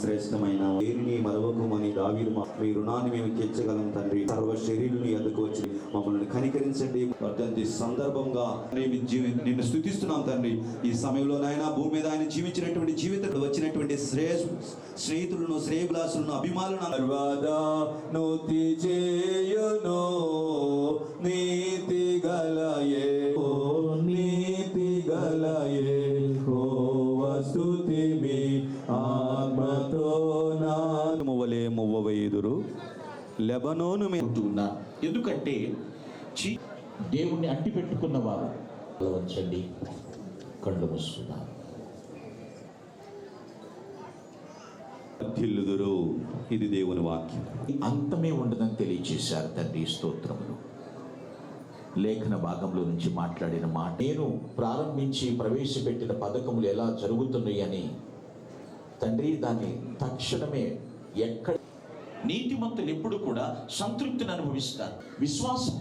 శ్రేష్టమైన దేనిని మరవకమని దావీదు మీ రుణాన్ని మేము తీర్చగలం తండ్రి. సర్వ శరీరుని ఎదుకు వచ్చి మమ్మల్ని కనికరించండి. వర్ధంతి సందర్భంగా నిన్ను స్తుతిస్తున్నాం తండ్రి. ఈ సమయంలో నాయన భూమి మీద ఆయన జీవించినటువంటి జీవితంలో వచ్చినటువంటి స్నేహితులను, శ్రేయభిలాషులను, అభిమానులను సర్వదానుతి చేయును నీతి గలయే నీతి గలయే స్తుతి మీ ఆత్మతో నావలే మువ్వవేదురు లెబనోను ఉన్నారు. ఎందుకంటే దేవుణ్ణి అంటి పెట్టుకున్న వారు వంచండి, కళ్ళు మూసుకున్నారు. వర్ధిల్లుదురు. ఇది దేవుని వాక్యం. అంతమే ఉండదని తెలియచేశారు తండ్రి. స్తోత్రములు. లేఖన భాగంలో నుంచి మాట్లాడిన మాట, నేను ప్రారంభించి ప్రవేశపెట్టిన పథకములు ఎలా జరుగుతున్నాయి అని తండ్రి దాన్ని తక్షణమే ఎక్కడ నీతిమంతులు ఎప్పుడు కూడా సంతృప్తిని అనుభవిస్తారు. విశ్వాసం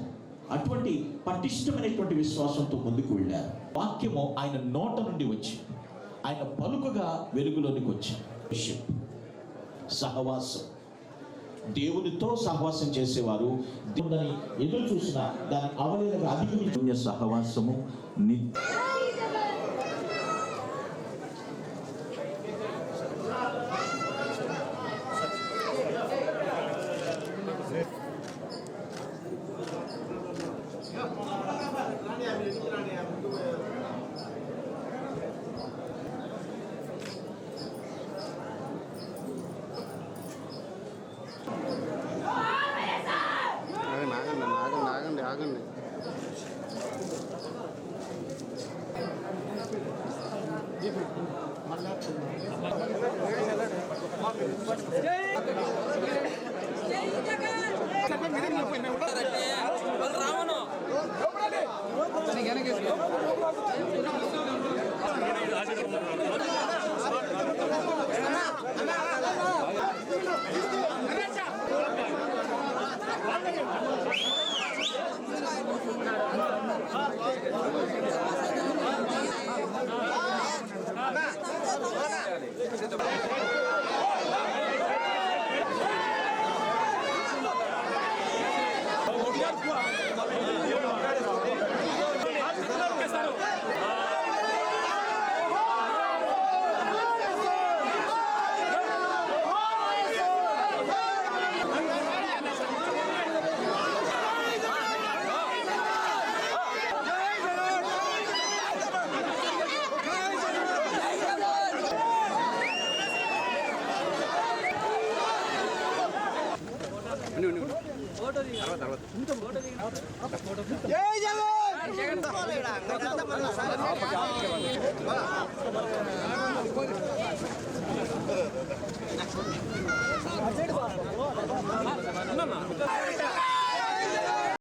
అటువంటి పటిష్టమైనటువంటి విశ్వాసంతో ముందుకు వెళ్ళారు. వాక్యము ఆయన నోట నుండి వచ్చి ఆయన పలుకగా వెలుగులోనికి వచ్చి సహవాసం, దేవునితో సహవాసం చేసేవారు దేవుని ఎదురు చూసిన దాని అవలేలకు అధిగమించే సహవాసము ఆగండి. జై జగన్. జగన్